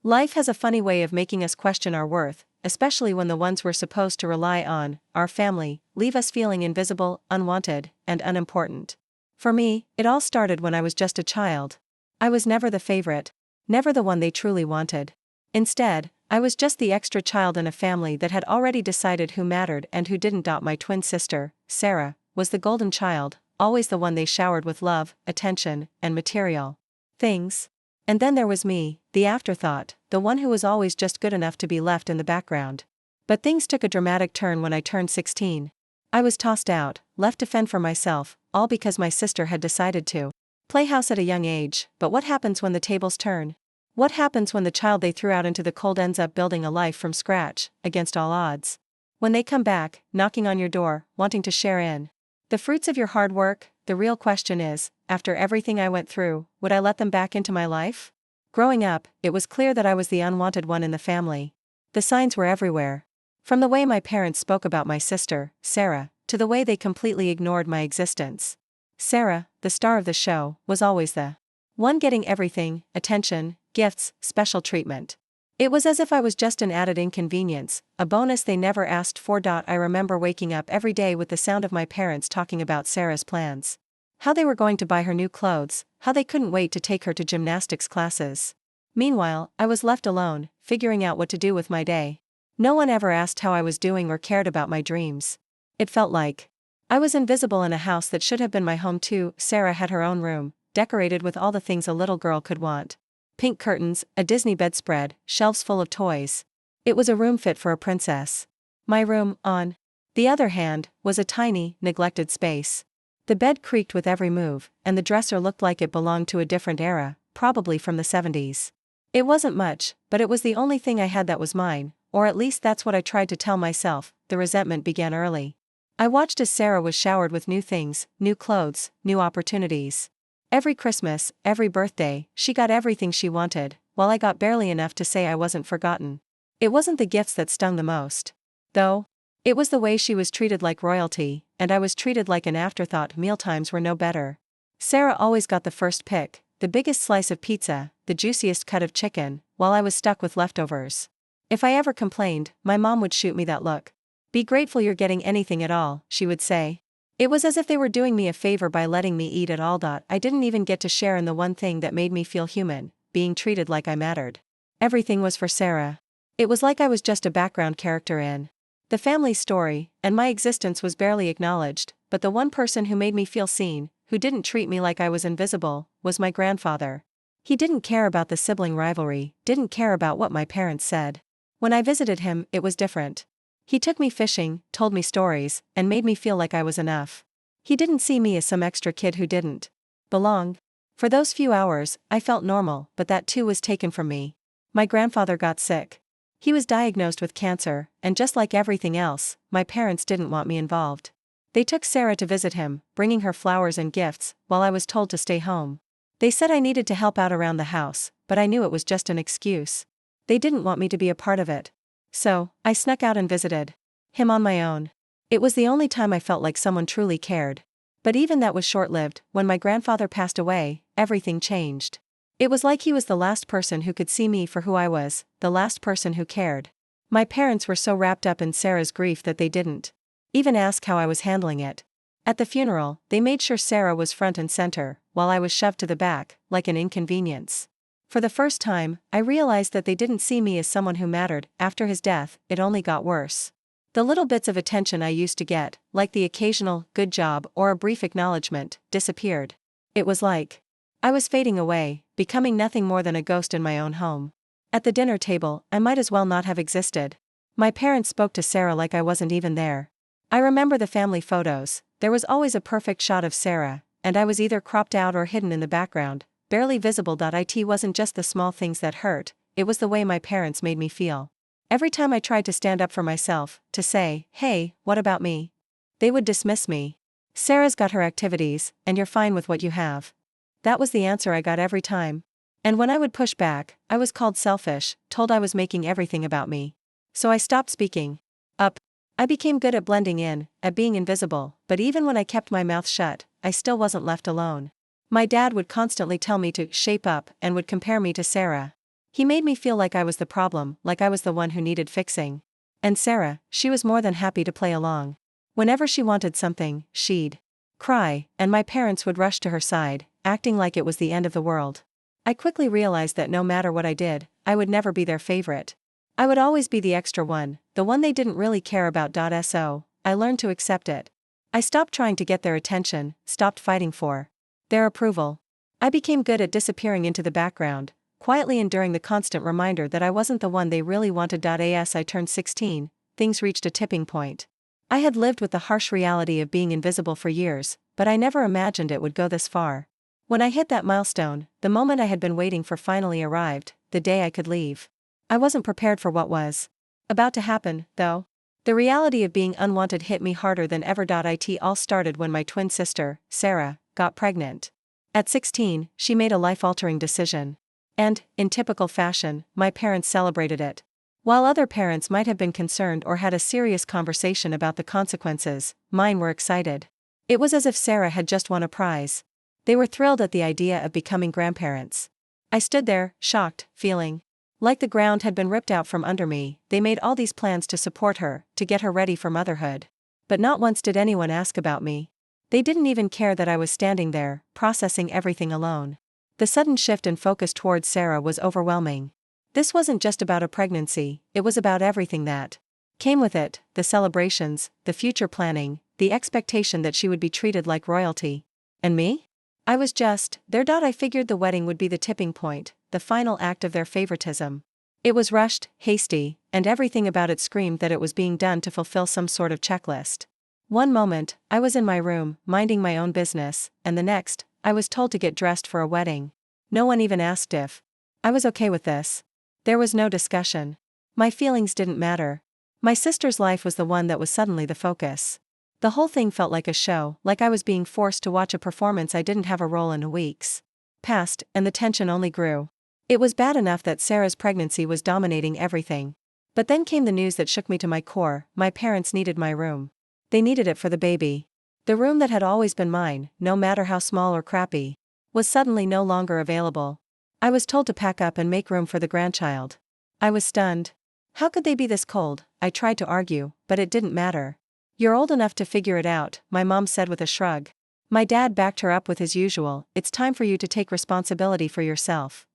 Life has a funny way of making us question our worth, especially when the ones we're supposed to rely on, our family, leave us feeling invisible, unwanted, and unimportant. For me, it all started when I was just a child. I was never the favorite, never the one they truly wanted. Instead, I was just the extra child in a family that had already decided who mattered and who didn't. My twin sister, Sarah, was the golden child, always the one they showered with love, attention, and material things. And then there was me, the afterthought, the one who was always just good enough to be left in the background. But things took a dramatic turn when I turned 16. I was tossed out, left to fend for myself, all because my sister had decided to play house at a young age. But what happens when the tables turn? What happens when the child they threw out into the cold ends up building a life from scratch, against all odds? When they come back, knocking on your door, wanting to share in the fruits of your hard work, the real question is, after everything I went through, would I let them back into my life? Growing up, it was clear that I was the unwanted one in the family. The signs were everywhere. From the way my parents spoke about my sister, Sarah, to the way they completely ignored my existence. Sarah, the star of the show, was always the one getting everything: attention, gifts, special treatment. It was as if I was just an added inconvenience, a bonus they never asked for. I remember waking up every day with the sound of my parents talking about Sarah's plans. How they were going to buy her new clothes, how they couldn't wait to take her to gymnastics classes. Meanwhile, I was left alone, figuring out what to do with my day. No one ever asked how I was doing or cared about my dreams. It felt like I was invisible in a house that should have been my home too. Sarah had her own room, decorated with all the things a little girl could want. Pink curtains, a Disney bedspread, shelves full of toys. It was a room fit for a princess. My room, on the other hand, was a tiny, neglected space. The bed creaked with every move, and the dresser looked like it belonged to a different era, probably from the 70s. It wasn't much, but it was the only thing I had that was mine, or at least that's what I tried to tell myself. The resentment began early. I watched as Sarah was showered with new things, new clothes, new opportunities. Every Christmas, every birthday, she got everything she wanted, while I got barely enough to say I wasn't forgotten. It wasn't the gifts that stung the most, though. It was the way she was treated like royalty, and I was treated like an afterthought. Mealtimes were no better. Sarah always got the first pick, the biggest slice of pizza, the juiciest cut of chicken, while I was stuck with leftovers. If I ever complained, my mom would shoot me that look. "Be grateful you're getting anything at all," she would say. It was as if they were doing me a favor by letting me eat at all. I didn't even get to share in the one thing that made me feel human, being treated like I mattered. Everything was for Sarah. It was like I was just a background character in the family story, and my existence was barely acknowledged. But the one person who made me feel seen, who didn't treat me like I was invisible, was my grandfather. He didn't care about the sibling rivalry, didn't care about what my parents said. When I visited him, it was different. He took me fishing, told me stories, and made me feel like I was enough. He didn't see me as some extra kid who didn't belong. For those few hours, I felt normal, but that too was taken from me. My grandfather got sick. He was diagnosed with cancer, and just like everything else, my parents didn't want me involved. They took Sarah to visit him, bringing her flowers and gifts, while I was told to stay home. They said I needed to help out around the house, but I knew it was just an excuse. They didn't want me to be a part of it. So, I snuck out and visited him on my own. It was the only time I felt like someone truly cared. But even that was short-lived. When my grandfather passed away, everything changed. It was like he was the last person who could see me for who I was, the last person who cared. My parents were so wrapped up in Sarah's grief that they didn't even ask how I was handling it. At the funeral, they made sure Sarah was front and center, while I was shoved to the back, like an inconvenience. For the first time, I realized that they didn't see me as someone who mattered. After his death, it only got worse. The little bits of attention I used to get, like the occasional "good job" or a brief acknowledgement, disappeared. It was like I was fading away, becoming nothing more than a ghost in my own home. At the dinner table, I might as well not have existed. My parents spoke to Sarah like I wasn't even there. I remember the family photos. There was always a perfect shot of Sarah, and I was either cropped out or hidden in the background, barely visible. It wasn't just the small things that hurt, it was the way my parents made me feel. Every time I tried to stand up for myself, to say, "Hey, what about me?" they would dismiss me. "Sarah's got her activities, and you're fine with what you have." That was the answer I got every time. And when I would push back, I was called selfish, told I was making everything about me. So I stopped speaking up. I became good at blending in, at being invisible, but even when I kept my mouth shut, I still wasn't left alone. My dad would constantly tell me to shape up and would compare me to Sarah. He made me feel like I was the problem, like I was the one who needed fixing. And Sarah, she was more than happy to play along. Whenever she wanted something, she'd cry, and my parents would rush to her side, acting like it was the end of the world. I quickly realized that no matter what I did, I would never be their favorite. I would always be the extra one, the one they didn't really care about. So, I learned to accept it. I stopped trying to get their attention, stopped fighting for their approval. I became good at disappearing into the background, quietly enduring the constant reminder that I wasn't the one they really wanted. As I turned 16, things reached a tipping point. I had lived with the harsh reality of being invisible for years, but I never imagined it would go this far. When I hit that milestone, the moment I had been waiting for finally arrived, the day I could leave. I wasn't prepared for what was about to happen, though. The reality of being unwanted hit me harder than ever. It all started when my twin sister, Sarah, got pregnant. At 16, she made a life-altering decision. And, in typical fashion, my parents celebrated it. While other parents might have been concerned or had a serious conversation about the consequences, mine were excited. It was as if Sarah had just won a prize. They were thrilled at the idea of becoming grandparents. I stood there, shocked, feeling like the ground had been ripped out from under me. They made all these plans to support her, to get her ready for motherhood. But not once did anyone ask about me. They didn't even care that I was standing there, processing everything alone. The sudden shift in focus towards Sarah was overwhelming. This wasn't just about a pregnancy, it was about everything that came with it: the celebrations, the future planning, the expectation that she would be treated like royalty. And me? I was just there. I figured the wedding would be the tipping point, the final act of their favoritism. It was rushed, hasty, and everything about it screamed that it was being done to fulfill some sort of checklist. One moment, I was in my room, minding my own business, and the next, I was told to get dressed for a wedding. No one even asked if I was okay with this. There was no discussion. My feelings didn't matter. My sister's life was the one that was suddenly the focus. The whole thing felt like a show, like I was being forced to watch a performance I didn't have a role in. Weeks passed, and the tension only grew. It was bad enough that Sarah's pregnancy was dominating everything. But then came the news that shook me to my core: my parents needed my room. They needed it for the baby. The room that had always been mine, no matter how small or crappy, was suddenly no longer available. I was told to pack up and make room for the grandchild. I was stunned. How could they be this cold? I tried to argue, but it didn't matter. You're old enough to figure it out, my mom said with a shrug. My dad backed her up with his usual: it's time for you to take responsibility for yourself.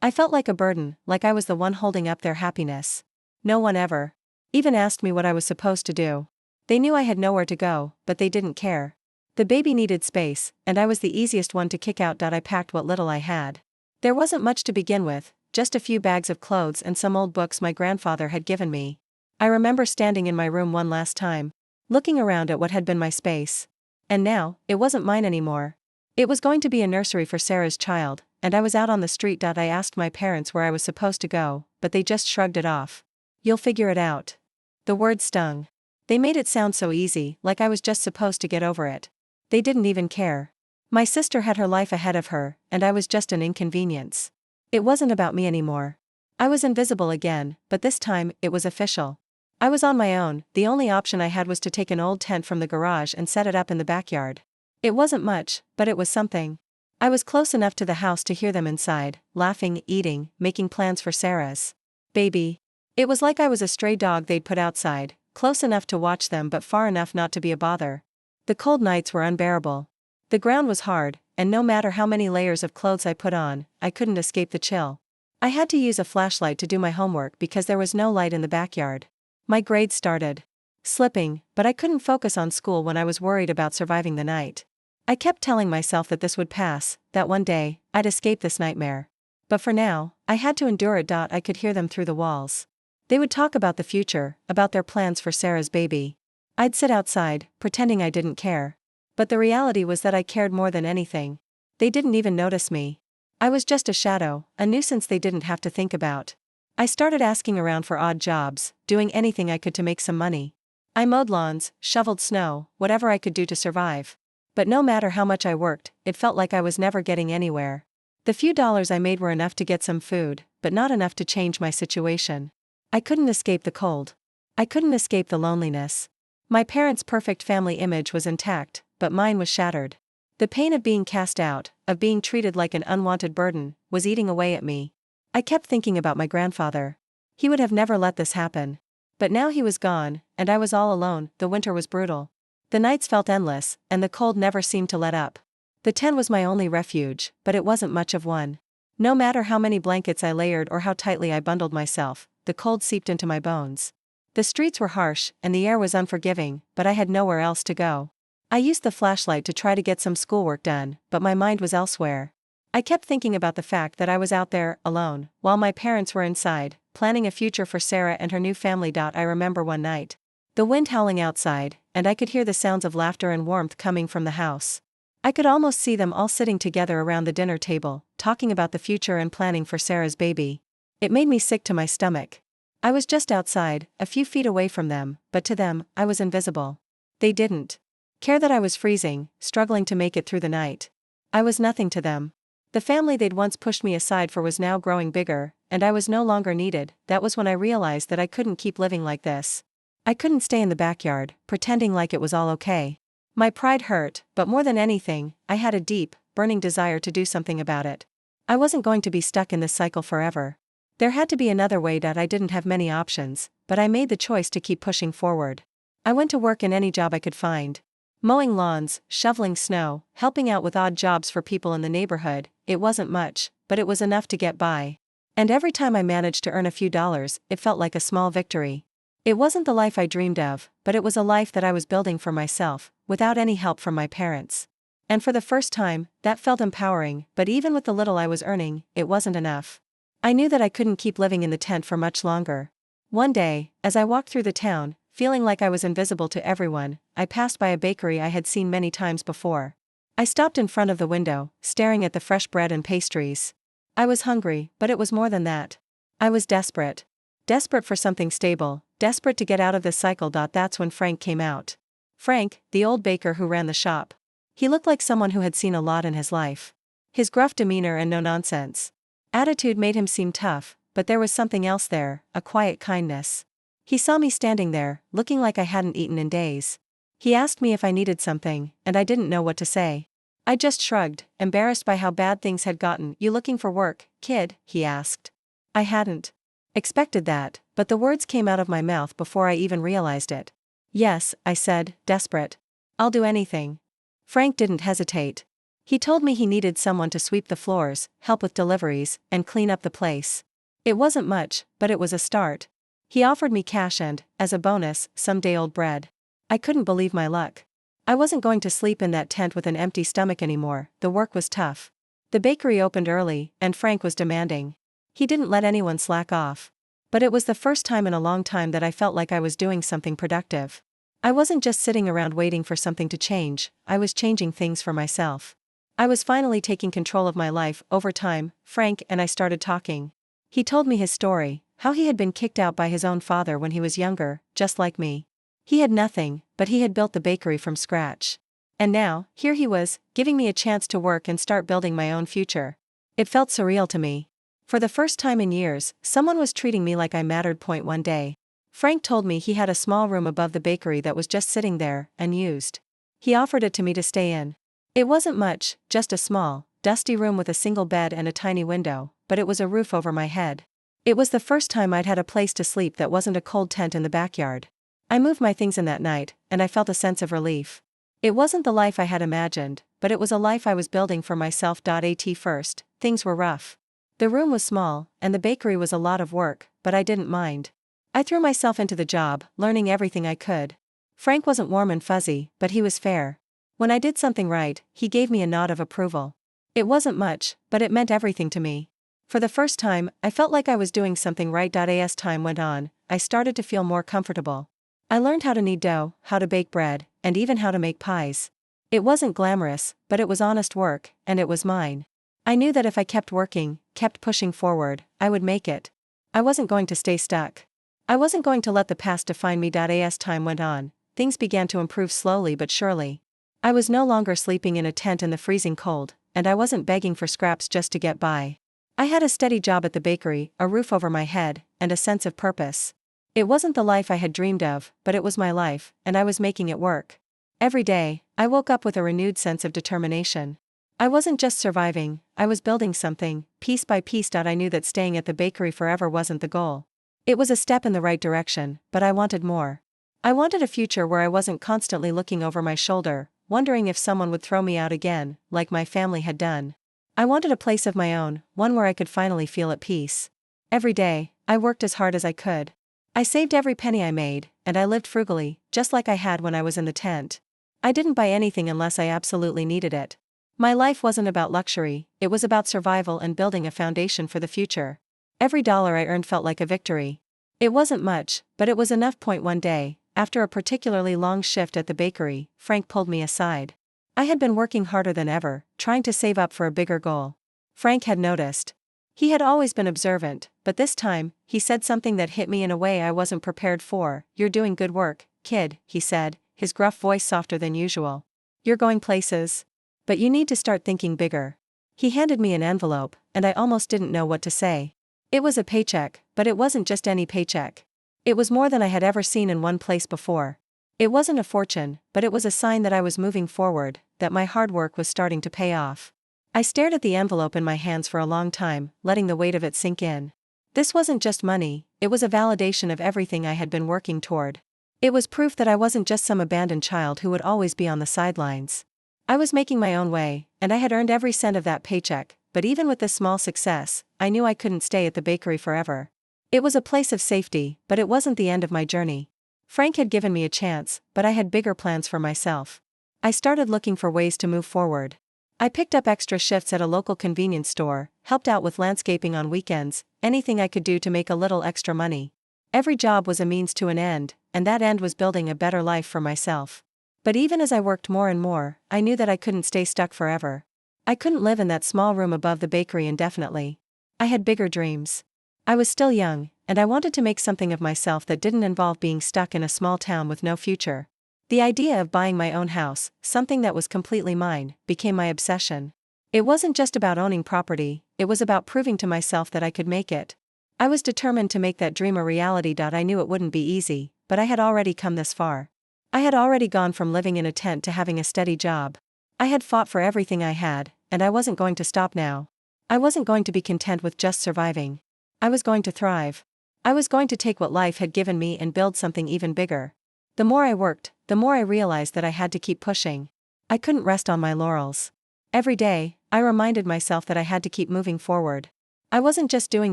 I felt like a burden, like I was the one holding up their happiness. No one ever even asked me what I was supposed to do. They knew I had nowhere to go, but they didn't care. The baby needed space, and I was the easiest one to kick out. I packed what little I had. There wasn't much to begin with, just a few bags of clothes and some old books my grandfather had given me. I remember standing in my room one last time, looking around at what had been my space. And now, it wasn't mine anymore. It was going to be a nursery for Sarah's child, and I was out on the street. I asked my parents where I was supposed to go, but they just shrugged it off. You'll figure it out. The word stung. They made it sound so easy, like I was just supposed to get over it. They didn't even care. My sister had her life ahead of her, and I was just an inconvenience. It wasn't about me anymore. I was invisible again, but this time, it was official. I was on my own. The only option I had was to take an old tent from the garage and set it up in the backyard. It wasn't much, but it was something. I was close enough to the house to hear them inside, laughing, eating, making plans for Sarah's baby. It was like I was a stray dog they'd put outside, close enough to watch them but far enough not to be a bother. The cold nights were unbearable. The ground was hard, and no matter how many layers of clothes I put on, I couldn't escape the chill. I had to use a flashlight to do my homework because there was no light in the backyard. My grades started slipping, but I couldn't focus on school when I was worried about surviving the night. I kept telling myself that this would pass, that one day, I'd escape this nightmare. But for now, I had to endure it. I could hear them through the walls. They would talk about the future, about their plans for Sarah's baby. I'd sit outside, pretending I didn't care. But the reality was that I cared more than anything. They didn't even notice me. I was just a shadow, a nuisance they didn't have to think about. I started asking around for odd jobs, doing anything I could to make some money. I mowed lawns, shoveled snow, whatever I could do to survive. But no matter how much I worked, it felt like I was never getting anywhere. The few dollars I made were enough to get some food, but not enough to change my situation. I couldn't escape the cold. I couldn't escape the loneliness. My parents' perfect family image was intact, but mine was shattered. The pain of being cast out, of being treated like an unwanted burden, was eating away at me. I kept thinking about my grandfather. He would have never let this happen. But now he was gone, and I was all alone. The winter was brutal. The nights felt endless, and the cold never seemed to let up. The tent was my only refuge, but it wasn't much of one. No matter how many blankets I layered or how tightly I bundled myself, the cold seeped into my bones. The streets were harsh, and the air was unforgiving, but I had nowhere else to go. I used the flashlight to try to get some schoolwork done, but my mind was elsewhere. I kept thinking about the fact that I was out there, alone, while my parents were inside, planning a future for Sarah and her new family. I remember one night. The wind howling outside, and I could hear the sounds of laughter and warmth coming from the house. I could almost see them all sitting together around the dinner table, talking about the future and planning for Sarah's baby. It made me sick to my stomach. I was just outside, a few feet away from them, but to them, I was invisible. They didn't care that I was freezing, struggling to make it through the night. I was nothing to them. The family they'd once pushed me aside for was now growing bigger, and I was no longer needed. That was when I realized that I couldn't keep living like this. I couldn't stay in the backyard, pretending like it was all okay. My pride hurt, but more than anything, I had a deep, burning desire to do something about it. I wasn't going to be stuck in this cycle forever. There had to be another way. I didn't have many options, but I made the choice to keep pushing forward. I went to work in any job I could find. Mowing lawns, shoveling snow, helping out with odd jobs for people in the neighborhood. It wasn't much, but it was enough to get by. And every time I managed to earn a few dollars, it felt like a small victory. It wasn't the life I dreamed of, but it was a life that I was building for myself, without any help from my parents. And for the first time, that felt empowering. But even with the little I was earning, it wasn't enough. I knew that I couldn't keep living in the tent for much longer. One day, as I walked through the town, feeling like I was invisible to everyone, I passed by a bakery I had seen many times before. I stopped in front of the window, staring at the fresh bread and pastries. I was hungry, but it was more than that. I was desperate. Desperate for something stable, desperate to get out of this cycle. That's when Frank came out. Frank, the old baker who ran the shop. He looked like someone who had seen a lot in his life. His gruff demeanor and no-nonsense attitude made him seem tough, but there was something else there, a quiet kindness. He saw me standing there, looking like I hadn't eaten in days. He asked me if I needed something, and I didn't know what to say. I just shrugged, embarrassed by how bad things had gotten. "You looking for work, kid?" he asked. I hadn't expected that, but the words came out of my mouth before I even realized it. "Yes," I said, desperate. "I'll do anything." Frank didn't hesitate. He told me he needed someone to sweep the floors, help with deliveries, and clean up the place. It wasn't much, but it was a start. He offered me cash and, as a bonus, some day-old bread. I couldn't believe my luck. I wasn't going to sleep in that tent with an empty stomach anymore. The work was tough. The bakery opened early, and Frank was demanding. He didn't let anyone slack off. But it was the first time in a long time that I felt like I was doing something productive. I wasn't just sitting around waiting for something to change, I was changing things for myself. I was finally taking control of my life. Over time, Frank and I started talking. He told me his story, how he had been kicked out by his own father when he was younger, just like me. He had nothing, but he had built the bakery from scratch. And now, here he was, giving me a chance to work and start building my own future. It felt surreal to me. For the first time in years, someone was treating me like I mattered. One day, Frank told me he had a small room above the bakery that was just sitting there, unused. He offered it to me to stay in. It wasn't much, just a small, dusty room with a single bed and a tiny window, but it was a roof over my head. It was the first time I'd had a place to sleep that wasn't a cold tent in the backyard. I moved my things in that night, and I felt a sense of relief. It wasn't the life I had imagined, but it was a life I was building for myself. At first, things were rough. The room was small, and the bakery was a lot of work, but I didn't mind. I threw myself into the job, learning everything I could. Frank wasn't warm and fuzzy, but he was fair. When I did something right, he gave me a nod of approval. It wasn't much, but it meant everything to me. For the first time, I felt like I was doing something right. As time went on, I started to feel more comfortable. I learned how to knead dough, how to bake bread, and even how to make pies. It wasn't glamorous, but it was honest work, and it was mine. I knew that if I kept working, kept pushing forward, I would make it. I wasn't going to stay stuck. I wasn't going to let the past define me. As time went on, things began to improve slowly but surely. I was no longer sleeping in a tent in the freezing cold, and I wasn't begging for scraps just to get by. I had a steady job at the bakery, a roof over my head, and a sense of purpose. It wasn't the life I had dreamed of, but it was my life, and I was making it work. Every day, I woke up with a renewed sense of determination. I wasn't just surviving, I was building something, piece by piece. I knew that staying at the bakery forever wasn't the goal. It was a step in the right direction, but I wanted more. I wanted a future where I wasn't constantly looking over my shoulder, wondering if someone would throw me out again, like my family had done. I wanted a place of my own, one where I could finally feel at peace. Every day, I worked as hard as I could. I saved every penny I made, and I lived frugally, just like I had when I was in the tent. I didn't buy anything unless I absolutely needed it. My life wasn't about luxury, it was about survival and building a foundation for the future. Every dollar I earned felt like a victory. It wasn't much, but it was enough. One day, after a particularly long shift at the bakery, Frank pulled me aside. I had been working harder than ever, trying to save up for a bigger goal. Frank had noticed. He had always been observant, but this time, he said something that hit me in a way I wasn't prepared for. "You're doing good work, kid," he said, his gruff voice softer than usual. "You're going places. But you need to start thinking bigger." He handed me an envelope, and I almost didn't know what to say. It was a paycheck, but it wasn't just any paycheck. It was more than I had ever seen in one place before. It wasn't a fortune, but it was a sign that I was moving forward, that my hard work was starting to pay off. I stared at the envelope in my hands for a long time, letting the weight of it sink in. This wasn't just money, it was a validation of everything I had been working toward. It was proof that I wasn't just some abandoned child who would always be on the sidelines. I was making my own way, and I had earned every cent of that paycheck, but even with this small success, I knew I couldn't stay at the bakery forever. It was a place of safety, but it wasn't the end of my journey. Frank had given me a chance, but I had bigger plans for myself. I started looking for ways to move forward. I picked up extra shifts at a local convenience store, helped out with landscaping on weekends, anything I could do to make a little extra money. Every job was a means to an end, and that end was building a better life for myself. But even as I worked more and more, I knew that I couldn't stay stuck forever. I couldn't live in that small room above the bakery indefinitely. I had bigger dreams. I was still young, and I wanted to make something of myself that didn't involve being stuck in a small town with no future. The idea of buying my own house, something that was completely mine, became my obsession. It wasn't just about owning property, it was about proving to myself that I could make it. I was determined to make that dream a reality. I knew it wouldn't be easy, but I had already come this far. I had already gone from living in a tent to having a steady job. I had fought for everything I had, and I wasn't going to stop now. I wasn't going to be content with just surviving. I was going to thrive. I was going to take what life had given me and build something even bigger. The more I worked, the more I realized that I had to keep pushing. I couldn't rest on my laurels. Every day, I reminded myself that I had to keep moving forward. I wasn't just doing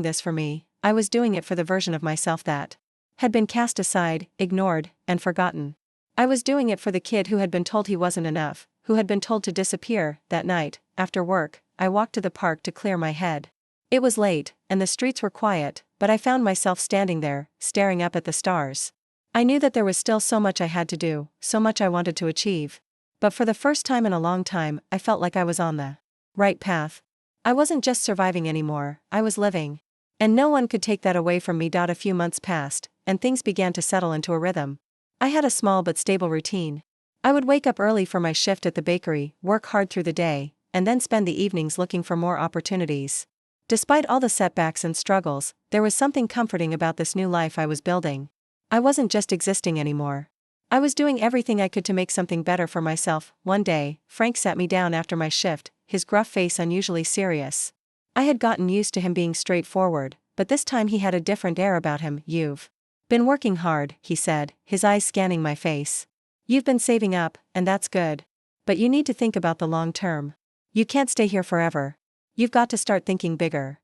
this for me, I was doing it for the version of myself that had been cast aside, ignored, and forgotten. I was doing it for the kid who had been told he wasn't enough, who had been told to disappear. That night, after work, I walked to the park to clear my head. It was late, and the streets were quiet, but I found myself standing there, staring up at the stars. I knew that there was still so much I had to do, so much I wanted to achieve. But for the first time in a long time, I felt like I was on the right path. I wasn't just surviving anymore, I was living. And no one could take that away from me. A few months passed, and things began to settle into a rhythm. I had a small but stable routine. I would wake up early for my shift at the bakery, work hard through the day, and then spend the evenings looking for more opportunities. Despite all the setbacks and struggles, there was something comforting about this new life I was building. I wasn't just existing anymore. I was doing everything I could to make something better for myself. One day, Frank sat me down after my shift, his gruff face unusually serious. I had gotten used to him being straightforward, but this time he had a different air about him. "You've been working hard," he said, his eyes scanning my face. "You've been saving up, and that's good. But you need to think about the long term. You can't stay here forever. You've got to start thinking bigger."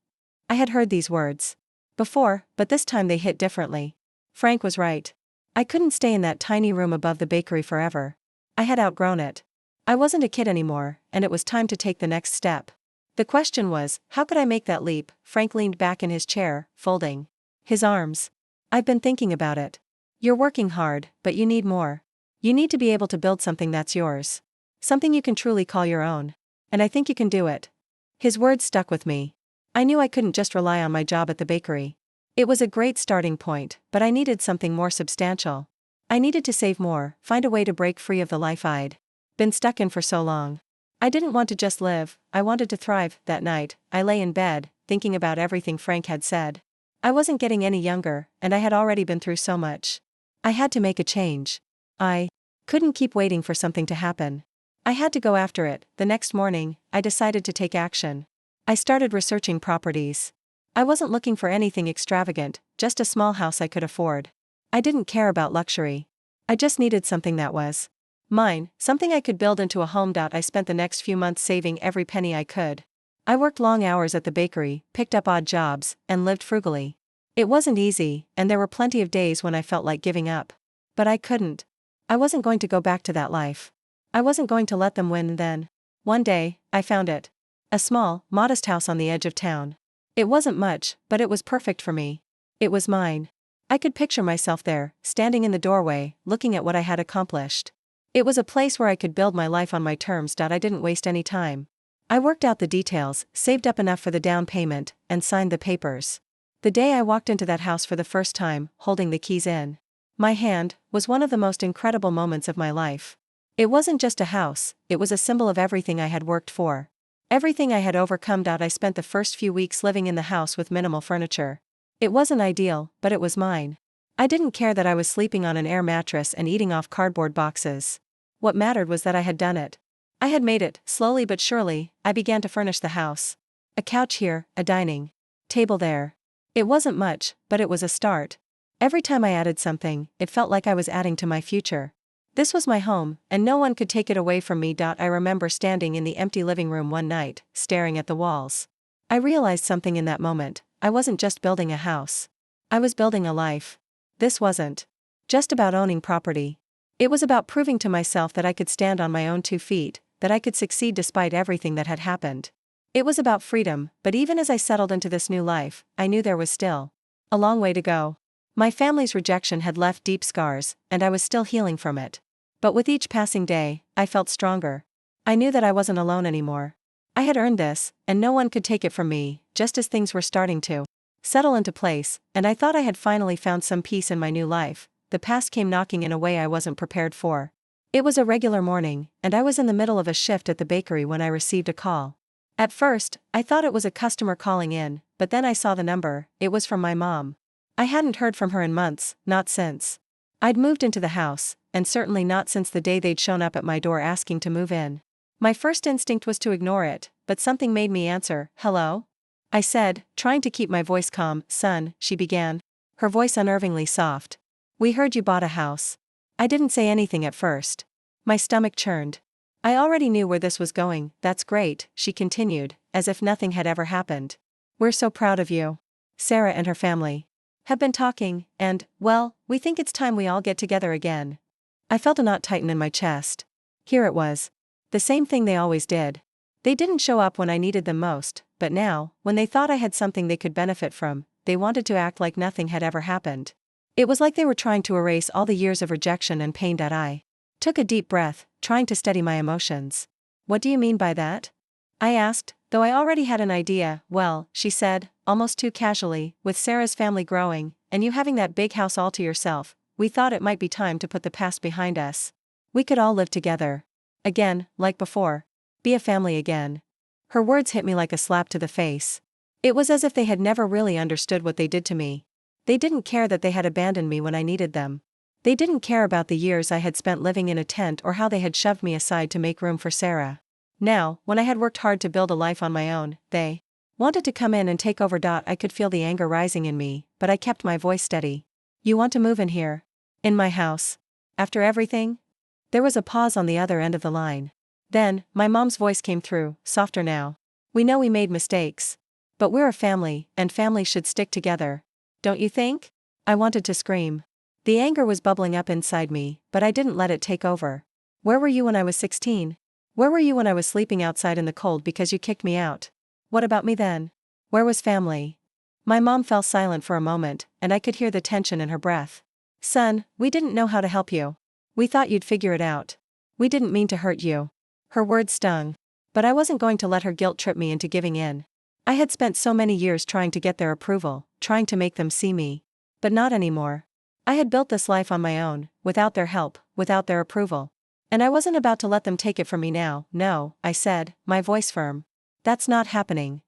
I had heard these words before, but this time they hit differently. Frank was right. I couldn't stay in that tiny room above the bakery forever. I had outgrown it. I wasn't a kid anymore, and it was time to take the next step. The question was, how could I make that leap? Frank leaned back in his chair, folding his arms. "I've been thinking about it. You're working hard, but you need more. You need to be able to build something that's yours. Something you can truly call your own. And I think you can do it." His words stuck with me. I knew I couldn't just rely on my job at the bakery. It was a great starting point, but I needed something more substantial. I needed to save more, find a way to break free of the life I'd been stuck in for so long. I didn't want to just live, I wanted to thrive. That night, I lay in bed, thinking about everything Frank had said. I wasn't getting any younger, and I had already been through so much. I had to make a change. I couldn't keep waiting for something to happen. I had to go after it. The next morning, I decided to take action. I started researching properties. I wasn't looking for anything extravagant, just a small house I could afford. I didn't care about luxury. I just needed something that was mine, something I could build into a home. I spent the next few months saving every penny I could. I worked long hours at the bakery, picked up odd jobs, and lived frugally. It wasn't easy, and there were plenty of days when I felt like giving up. But I couldn't. I wasn't going to go back to that life. I wasn't going to let them win. And then, one day, I found it. A small, modest house on the edge of town. It wasn't much, but it was perfect for me. It was mine. I could picture myself there, standing in the doorway, looking at what I had accomplished. It was a place where I could build my life on my terms. I didn't waste any time. I worked out the details, saved up enough for the down payment, and signed the papers. The day I walked into that house for the first time, holding the keys in my hand, was one of the most incredible moments of my life. It wasn't just a house, it was a symbol of everything I had worked for. Everything I had overcome. I spent the first few weeks living in the house with minimal furniture. It wasn't ideal, but it was mine. I didn't care that I was sleeping on an air mattress and eating off cardboard boxes. What mattered was that I had done it. I had made it. Slowly but surely, I began to furnish the house. A couch here, a dining table there. It wasn't much, but it was a start. Every time I added something, it felt like I was adding to my future. This was my home, and no one could take it away from me. I remember standing in the empty living room one night, staring at the walls. I realized something in that moment. I wasn't just building a house. I was building a life. This wasn't just about owning property. It was about proving to myself that I could stand on my own 2 feet, that I could succeed despite everything that had happened. It was about freedom, but even as I settled into this new life, I knew there was still a long way to go. My family's rejection had left deep scars, and I was still healing from it. But with each passing day, I felt stronger. I knew that I wasn't alone anymore. I had earned this, and no one could take it from me. Just as things were starting to settle into place, and I thought I had finally found some peace in my new life, the past came knocking in a way I wasn't prepared for. It was a regular morning, and I was in the middle of a shift at the bakery when I received a call. At first, I thought it was a customer calling in, but then I saw the number. It was from my mom. I hadn't heard from her in months, not since I'd moved into the house, and certainly not since the day they'd shown up at my door asking to move in. My first instinct was to ignore it, but something made me answer. "Hello?" I said, trying to keep my voice calm. "Son," she began, her voice unnervingly soft. "We heard you bought a house." I didn't say anything at first. My stomach churned. I already knew where this was going. "That's great," she continued, as if nothing had ever happened. "We're so proud of you. Sarah and her family have been talking, and, well, we think it's time we all get together again." I felt a knot tighten in my chest. Here it was. The same thing they always did. They didn't show up when I needed them most, but now, when they thought I had something they could benefit from, they wanted to act like nothing had ever happened. It was like they were trying to erase all the years of rejection and pain. I took a deep breath, trying to steady my emotions. "What do you mean by that?" I asked, though I already had an idea. "Well," she said, almost too casually, "with Sarah's family growing, and you having that big house all to yourself, we thought it might be time to put the past behind us. We could all live together again, like before. Be a family again." Her words hit me like a slap to the face. It was as if they had never really understood what they did to me. They didn't care that they had abandoned me when I needed them. They didn't care about the years I had spent living in a tent or how they had shoved me aside to make room for Sarah. Now, when I had worked hard to build a life on my own, they wanted to come in and take over. I could feel the anger rising in me, but I kept my voice steady. "You want to move in here? In my house? After everything?" There was a pause on the other end of the line. Then, my mom's voice came through, softer now. "We know we made mistakes. But we're a family, and families should stick together. Don't you think?" I wanted to scream. The anger was bubbling up inside me, but I didn't let it take over. "Where were you when I was 16? Where were you when I was sleeping outside in the cold because you kicked me out? What about me then? Where was family?" My mom fell silent for a moment, and I could hear the tension in her breath. "Son, we didn't know how to help you. We thought you'd figure it out. We didn't mean to hurt you." Her words stung. But I wasn't going to let her guilt trip me into giving in. I had spent so many years trying to get their approval, trying to make them see me. But not anymore. I had built this life on my own, without their help, without their approval. And I wasn't about to let them take it from me now. "No," I said, my voice firm. "That's not happening."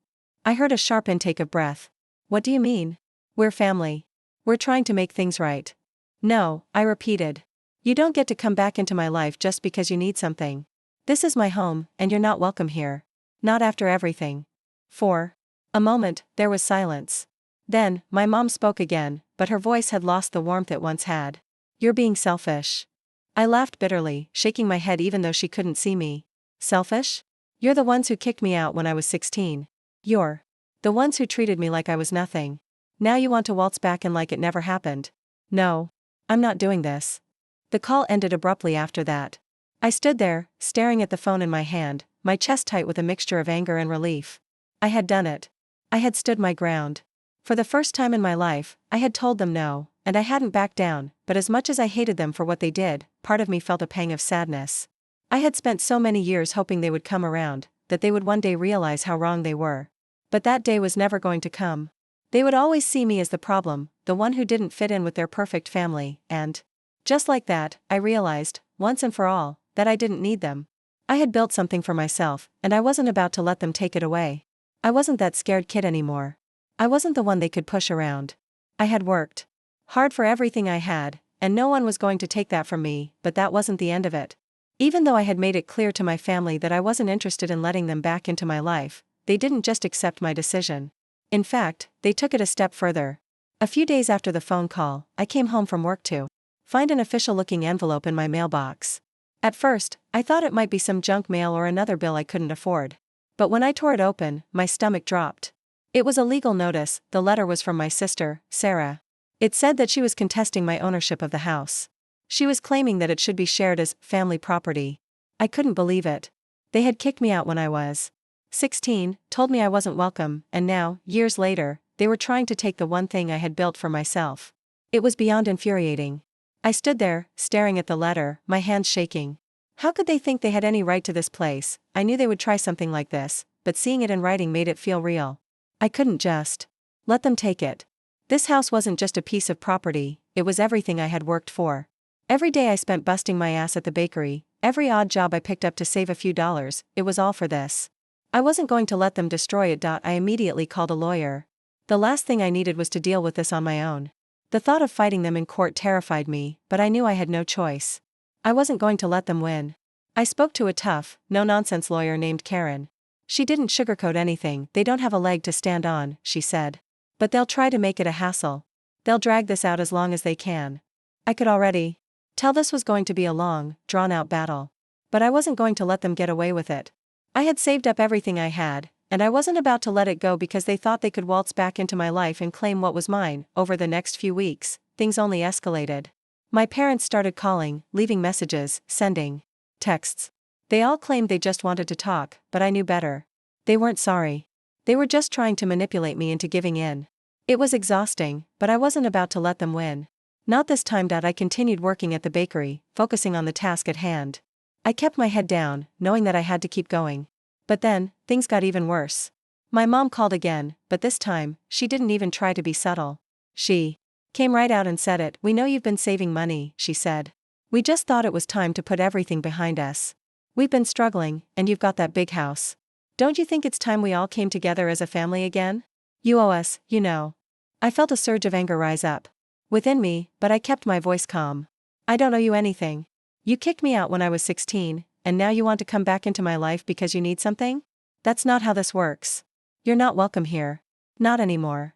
I heard a sharp intake of breath. "What do you mean?" "We're family. We're trying to make things right." "No," I repeated. "You don't get to come back into my life just because you need something." This is my home, and you're not welcome here. Not after everything. For a moment, there was silence. Then, my mom spoke again, but her voice had lost the warmth it once had. You're being selfish. I laughed bitterly, shaking my head even though she couldn't see me. Selfish? You're the ones who kicked me out when I was 16. You're the ones who treated me like I was nothing. Now you want to waltz back and like it never happened. No. I'm not doing this. The call ended abruptly after that. I stood there, staring at the phone in my hand, my chest tight with a mixture of anger and relief. I had done it. I had stood my ground. For the first time in my life, I had told them no, and I hadn't backed down, but as much as I hated them for what they did, part of me felt a pang of sadness. I had spent so many years hoping they would come around, that they would one day realize how wrong they were. But that day was never going to come. They would always see me as the problem, the one who didn't fit in with their perfect family, and just like that, I realized, once and for all, that I didn't need them. I had built something for myself, and I wasn't about to let them take it away. I wasn't that scared kid anymore. I wasn't the one they could push around. I had worked hard for everything I had, and no one was going to take that from me, but that wasn't the end of it. Even though I had made it clear to my family that I wasn't interested in letting them back into my life, they didn't just accept my decision. In fact, they took it a step further. A few days after the phone call, I came home from work to find an official-looking envelope in my mailbox. At first, I thought it might be some junk mail or another bill I couldn't afford. But when I tore it open, my stomach dropped. It was a legal notice. The letter was from my sister, Sarah. It said that she was contesting my ownership of the house. She was claiming that it should be shared as family property. I couldn't believe it. They had kicked me out when I was 16, told me I wasn't welcome, and now, years later, they were trying to take the one thing I had built for myself. It was beyond infuriating. I stood there, staring at the letter, my hands shaking. How could they think they had any right to this place? I knew they would try something like this, but seeing it in writing made it feel real. I couldn't just let them take it. This house wasn't just a piece of property, it was everything I had worked for. Every day I spent busting my ass at the bakery, every odd job I picked up to save a few dollars, it was all for this. I wasn't going to let them destroy it. I immediately called a lawyer. The last thing I needed was to deal with this on my own. The thought of fighting them in court terrified me, but I knew I had no choice. I wasn't going to let them win. I spoke to a tough, no-nonsense lawyer named Karen. She didn't sugarcoat anything. They don't have a leg to stand on, she said. But they'll try to make it a hassle. They'll drag this out as long as they can. I could already tell this was going to be a long, drawn-out battle. But I wasn't going to let them get away with it. I had saved up everything I had, and I wasn't about to let it go because they thought they could waltz back into my life and claim what was mine. Over the next few weeks, things only escalated. My parents started calling, leaving messages, sending texts. They all claimed they just wanted to talk, but I knew better. They weren't sorry. They were just trying to manipulate me into giving in. It was exhausting, but I wasn't about to let them win. Not this time. I continued working at the bakery, focusing on the task at hand. I kept my head down, knowing that I had to keep going. But then, things got even worse. My mom called again, but this time, she didn't even try to be subtle. She came right out and said it. "We know you've been saving money," she said. "We just thought it was time to put everything behind us. We've been struggling, and you've got that big house. Don't you think it's time we all came together as a family again? You owe us, you know." I felt a surge of anger rise up within me, but I kept my voice calm. "I don't owe you anything. You kicked me out when I was 16, and now you want to come back into my life because you need something? That's not how this works. You're not welcome here. Not anymore."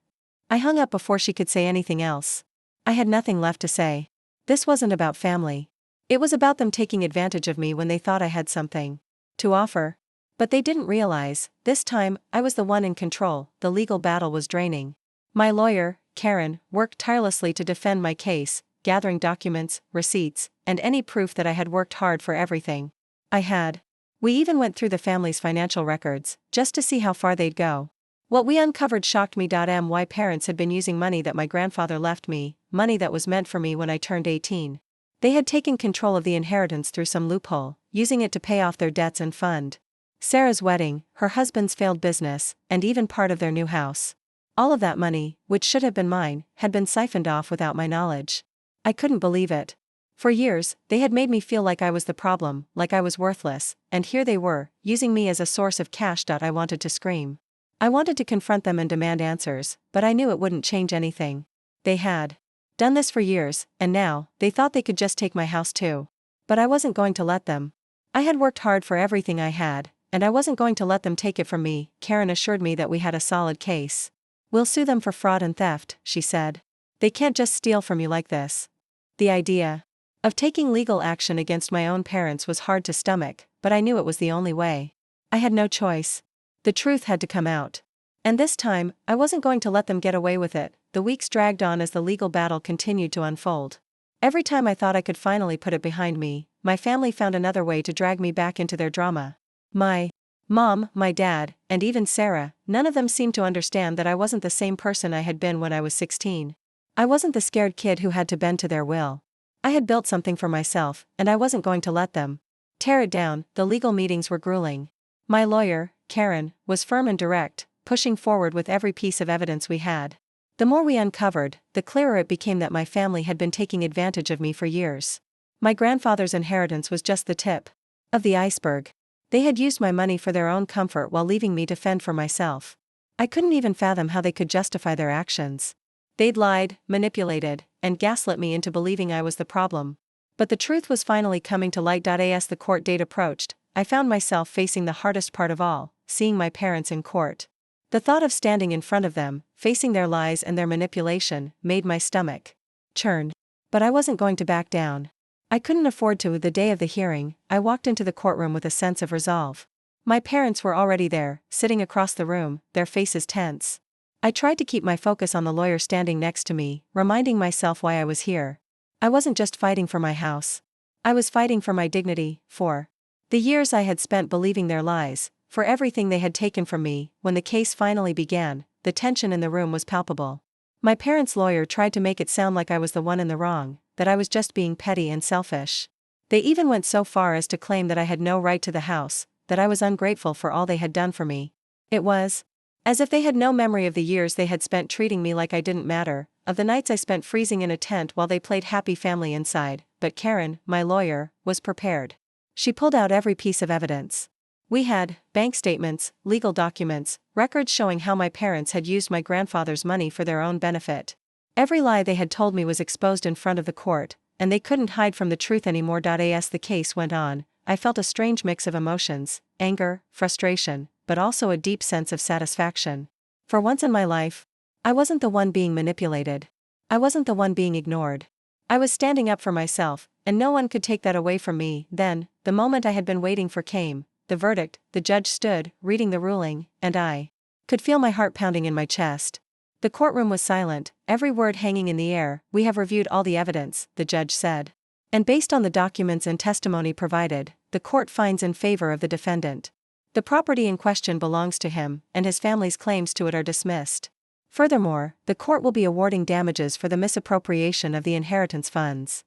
I hung up before she could say anything else. I had nothing left to say. This wasn't about family. It was about them taking advantage of me when they thought I had something to offer. But they didn't realize, this time, I was the one in control. The legal battle was draining. My lawyer, Karen, worked tirelessly to defend my case, gathering documents, receipts, and any proof that I had worked hard for everything I had. We even went through the family's financial records, just to see how far they'd go. What we uncovered shocked me. My parents had been using money that my grandfather left me, money that was meant for me when I turned 18. They had taken control of the inheritance through some loophole, using it to pay off their debts and fund Sarah's wedding, her husband's failed business, and even part of their new house. All of that money, which should have been mine, had been siphoned off without my knowledge. I couldn't believe it. For years, they had made me feel like I was the problem, like I was worthless, and here they were, using me as a source of cash. I wanted to scream. I wanted to confront them and demand answers, but I knew it wouldn't change anything. They had done this for years, and now, they thought they could just take my house too. But I wasn't going to let them. I had worked hard for everything I had, and I wasn't going to let them take it from me. Karen assured me that we had a solid case. We'll sue them for fraud and theft, she said. They can't just steal from you like this. The idea of taking legal action against my own parents was hard to stomach, but I knew it was the only way. I had no choice. The truth had to come out. And this time, I wasn't going to let them get away with it. The weeks dragged on as the legal battle continued to unfold. Every time I thought I could finally put it behind me, my family found another way to drag me back into their drama. My mom, my dad, and even Sarah, none of them seemed to understand that I wasn't the same person I had been when I was 16. I wasn't the scared kid who had to bend to their will. I had built something for myself, and I wasn't going to let them tear it down. The legal meetings were grueling. My lawyer, Karen, was firm and direct, pushing forward with every piece of evidence we had. The more we uncovered, the clearer it became that my family had been taking advantage of me for years. My grandfather's inheritance was just the tip of the iceberg. They had used my money for their own comfort while leaving me to fend for myself. I couldn't even fathom how they could justify their actions. They'd lied, manipulated, and gaslit me into believing I was the problem. But the truth was finally coming to light. As the court date approached, I found myself facing the hardest part of all, seeing my parents in court. The thought of standing in front of them, facing their lies and their manipulation, made my stomach churn. But I wasn't going to back down. I couldn't afford to. The day of the hearing, I walked into the courtroom with a sense of resolve. My parents were already there, sitting across the room, their faces tense. I tried to keep my focus on the lawyer standing next to me, reminding myself why I was here. I wasn't just fighting for my house. I was fighting for my dignity, for the years I had spent believing their lies, for everything they had taken from me. When the case finally began, the tension in the room was palpable. My parents' lawyer tried to make it sound like I was the one in the wrong, that I was just being petty and selfish. They even went so far as to claim that I had no right to the house, that I was ungrateful for all they had done for me. It was as if they had no memory of the years they had spent treating me like I didn't matter, of the nights I spent freezing in a tent while they played happy family inside. But Karen, my lawyer, was prepared. She pulled out every piece of evidence. We had bank statements, legal documents, records showing how my parents had used my grandfather's money for their own benefit. Every lie they had told me was exposed in front of the court, and they couldn't hide from the truth anymore. As the case went on, I felt a strange mix of emotions, anger, frustration, but also a deep sense of satisfaction. For once in my life, I wasn't the one being manipulated. I wasn't the one being ignored. I was standing up for myself, and no one could take that away from me. Then, the moment I had been waiting for came. The verdict. The judge stood, reading the ruling, and I could feel my heart pounding in my chest. The courtroom was silent, every word hanging in the air. We have reviewed all the evidence, the judge said. And based on the documents and testimony provided, the court finds in favor of the defendant. The property in question belongs to him, and his family's claims to it are dismissed. Furthermore, the court will be awarding damages for the misappropriation of the inheritance funds.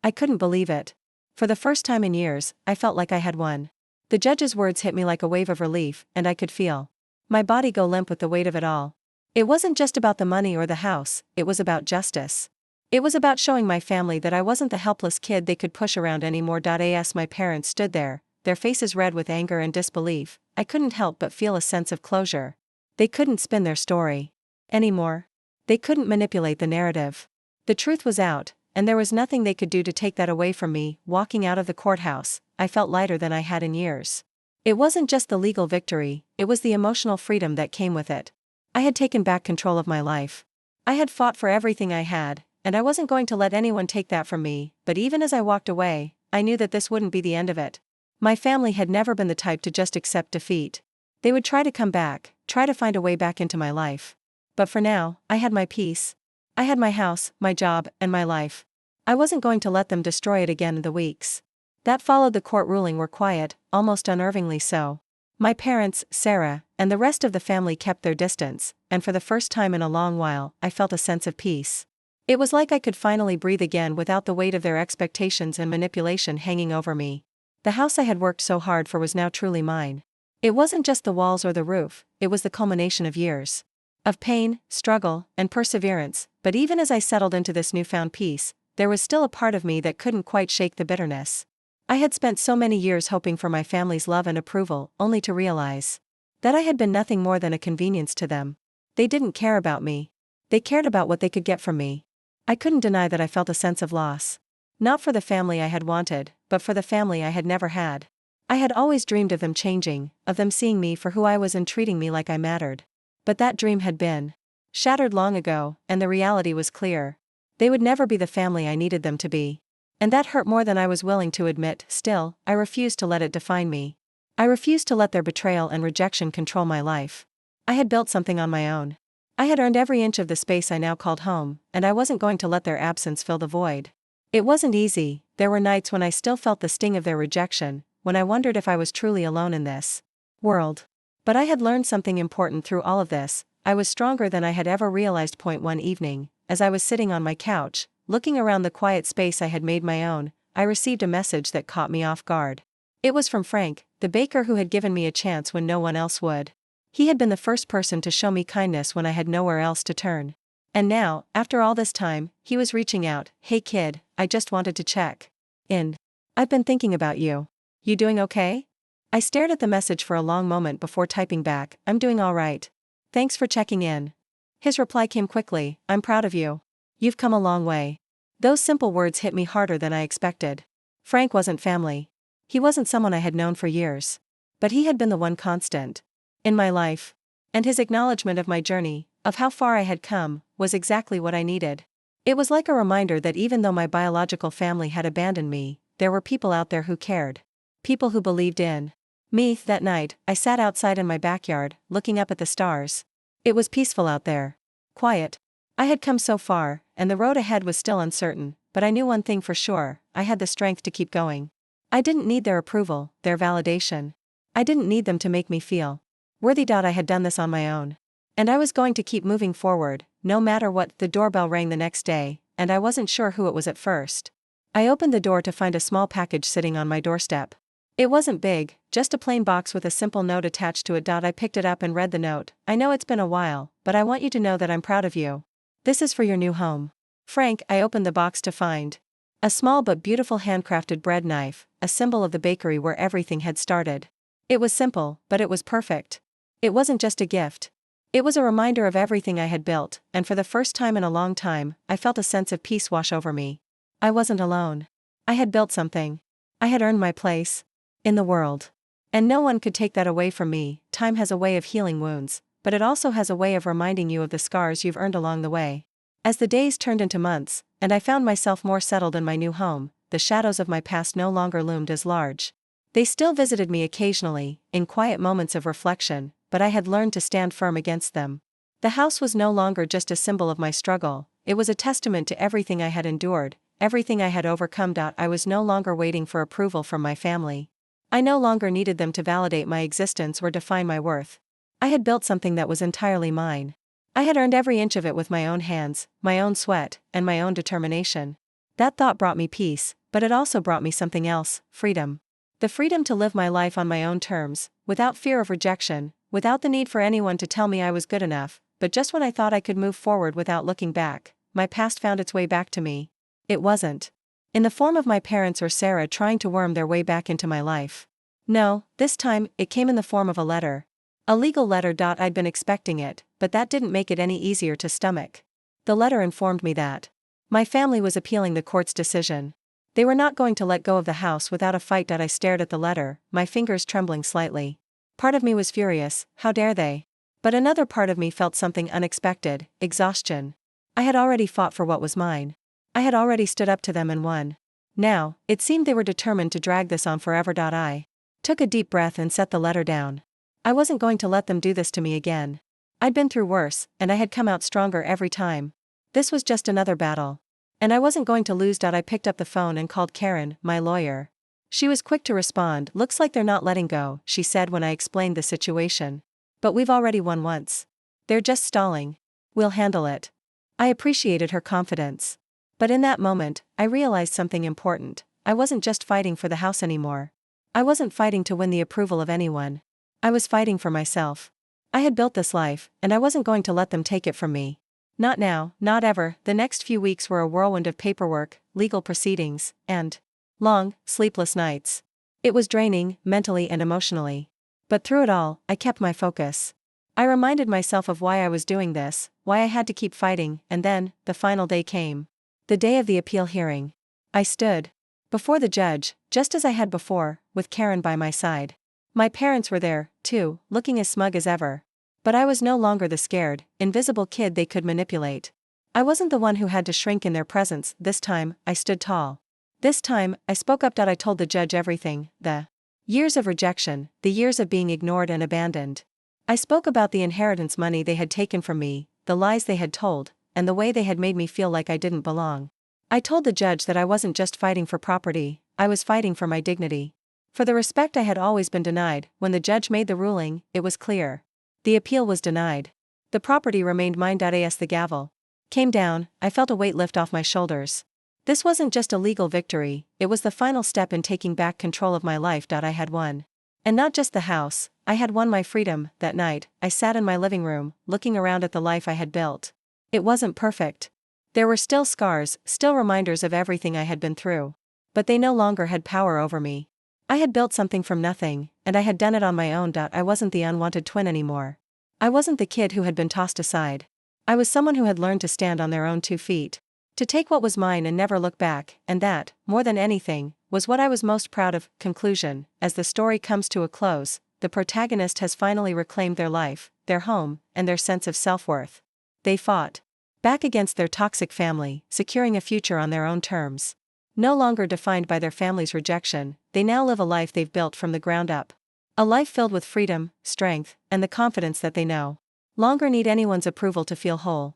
I couldn't believe it. For the first time in years, I felt like I had won. The judge's words hit me like a wave of relief, and I could feel my body go limp with the weight of it all. It wasn't just about the money or the house, it was about justice. It was about showing my family that I wasn't the helpless kid they could push around anymore. As my parents stood there, their faces red with anger and disbelief, I couldn't help but feel a sense of closure. They couldn't spin their story anymore. They couldn't manipulate the narrative. The truth was out, and there was nothing they could do to take that away from me. Walking out of the courthouse, I felt lighter than I had in years. It wasn't just the legal victory, it was the emotional freedom that came with it. I had taken back control of my life. I had fought for everything I had, and I wasn't going to let anyone take that from me. But even as I walked away, I knew that this wouldn't be the end of it. My family had never been the type to just accept defeat. They would try to come back, try to find a way back into my life. But for now, I had my peace. I had my house, my job, and my life. I wasn't going to let them destroy it again. The weeks that followed the court ruling were quiet, almost unnervingly so. My parents, Sarah, and the rest of the family kept their distance, and for the first time in a long while, I felt a sense of peace. It was like I could finally breathe again without the weight of their expectations and manipulation hanging over me. The house I had worked so hard for was now truly mine. It wasn't just the walls or the roof, it was the culmination of years of pain, struggle, and perseverance. But even as I settled into this newfound peace, there was still a part of me that couldn't quite shake the bitterness. I had spent so many years hoping for my family's love and approval, only to realize that I had been nothing more than a convenience to them. They didn't care about me. They cared about what they could get from me. I couldn't deny that I felt a sense of loss. Not for the family I had wanted, but for the family I had never had. I had always dreamed of them changing, of them seeing me for who I was and treating me like I mattered. But that dream had been shattered long ago, and the reality was clear. They would never be the family I needed them to be. And that hurt more than I was willing to admit. Still, I refused to let it define me. I refused to let their betrayal and rejection control my life. I had built something on my own. I had earned every inch of the space I now called home, and I wasn't going to let their absence fill the void. It wasn't easy. There were nights when I still felt the sting of their rejection, when I wondered if I was truly alone in this world. But I had learned something important through all of this. I was stronger than I had ever realized. One evening, as I was sitting on my couch, looking around the quiet space I had made my own, I received a message that caught me off guard. It was from Frank, the baker who had given me a chance when no one else would. He had been the first person to show me kindness when I had nowhere else to turn. And now, after all this time, he was reaching out. "Hey kid, I just wanted to check in. I've been thinking about you. You doing okay?" I stared at the message for a long moment before typing back, "I'm doing all right. Thanks for checking in." His reply came quickly, "I'm proud of you. You've come a long way." Those simple words hit me harder than I expected. Frank wasn't family. He wasn't someone I had known for years. But he had been the one constant in my life. And his acknowledgement of my journey, of how far I had come, was exactly what I needed. It was like a reminder that even though my biological family had abandoned me, there were people out there who cared. People who believed in me. That night, I sat outside in my backyard, looking up at the stars. It was peaceful out there. Quiet. I had come so far, and the road ahead was still uncertain, but I knew one thing for sure: I had the strength to keep going. I didn't need their approval, their validation. I didn't need them to make me feel worthy. I had done this on my own. And I was going to keep moving forward, no matter what. The doorbell rang the next day, and I wasn't sure who it was at first. I opened the door to find a small package sitting on my doorstep. It wasn't big, just a plain box with a simple note attached to it. I picked it up and read the note. "I know it's been a while, but I want you to know that I'm proud of you. This is for your new home. Frank." I opened the box to find a small but beautiful handcrafted bread knife, a symbol of the bakery where everything had started. It was simple, but it was perfect. It wasn't just a gift. It was a reminder of everything I had built, and for the first time in a long time, I felt a sense of peace wash over me. I wasn't alone. I had built something. I had earned my place in the world. And no one could take that away from me. Time has a way of healing wounds, but it also has a way of reminding you of the scars you've earned along the way. As the days turned into months, and I found myself more settled in my new home, the shadows of my past no longer loomed as large. They still visited me occasionally, in quiet moments of reflection, but I had learned to stand firm against them. The house was no longer just a symbol of my struggle, it was a testament to everything I had endured, everything I had overcome. I was no longer waiting for approval from my family. I no longer needed them to validate my existence or define my worth. I had built something that was entirely mine. I had earned every inch of it with my own hands, my own sweat, and my own determination. That thought brought me peace, but it also brought me something else: freedom. The freedom to live my life on my own terms, without fear of rejection, without the need for anyone to tell me I was good enough. But just when I thought I could move forward without looking back, my past found its way back to me. It wasn't in the form of my parents or Sarah trying to worm their way back into my life. No, this time, it came in the form of a letter. A legal letter. I'd been expecting it, but that didn't make it any easier to stomach. The letter informed me that my family was appealing the court's decision. They were not going to let go of the house without a fight. I stared at the letter, my fingers trembling slightly. Part of me was furious: how dare they? But another part of me felt something unexpected: exhaustion. I had already fought for what was mine. I had already stood up to them and won. Now, it seemed they were determined to drag this on forever. I took a deep breath and set the letter down. I wasn't going to let them do this to me again. I'd been through worse, and I had come out stronger every time. This was just another battle. And I wasn't going to lose. I picked up the phone and called Karen, my lawyer. She was quick to respond. "Looks like they're not letting go," she said when I explained the situation. "But we've already won once. They're just stalling. We'll handle it." I appreciated her confidence. But in that moment, I realized something important. I wasn't just fighting for the house anymore. I wasn't fighting to win the approval of anyone. I was fighting for myself. I had built this life, and I wasn't going to let them take it from me. Not now, not ever. The next few weeks were a whirlwind of paperwork, legal proceedings, and long, sleepless nights. It was draining, mentally and emotionally. But through it all, I kept my focus. I reminded myself of why I was doing this, why I had to keep fighting, and then, the final day came. The day of the appeal hearing. I stood Before the judge, just as I had before, with Karen by my side. My parents were there, too, looking as smug as ever. But I was no longer the scared, invisible kid they could manipulate. I wasn't the one who had to shrink in their presence. This time, I stood tall. This time, I spoke up. I told the judge everything, the years of rejection, the years of being ignored and abandoned. I spoke about the inheritance money they had taken from me, the lies they had told, and the way they had made me feel like I didn't belong. I told the judge that I wasn't just fighting for property, I was fighting for my dignity. For the respect I had always been denied. When the judge made the ruling, it was clear. The appeal was denied. The property remained mine. As the gavel came down, I felt a weight lift off my shoulders. This wasn't just a legal victory, it was the final step in taking back control of my life. I had won. And not just the house, I had won my freedom. That night, I sat in my living room, looking around at the life I had built. It wasn't perfect. There were still scars, still reminders of everything I had been through. But they no longer had power over me. I had built something from nothing, and I had done it on my own. I wasn't the unwanted twin anymore. I wasn't the kid who had been tossed aside. I was someone who had learned to stand on their own 2 feet. To take what was mine and never look back, and that, more than anything, was what I was most proud of. Conclusion: as the story comes to a close, the protagonist has finally reclaimed their life, their home, and their sense of self-worth. They fought back against their toxic family, securing a future on their own terms. No longer defined by their family's rejection, they now live a life they've built from the ground up. A life filled with freedom, strength, and the confidence that they no longer need anyone's approval to feel whole.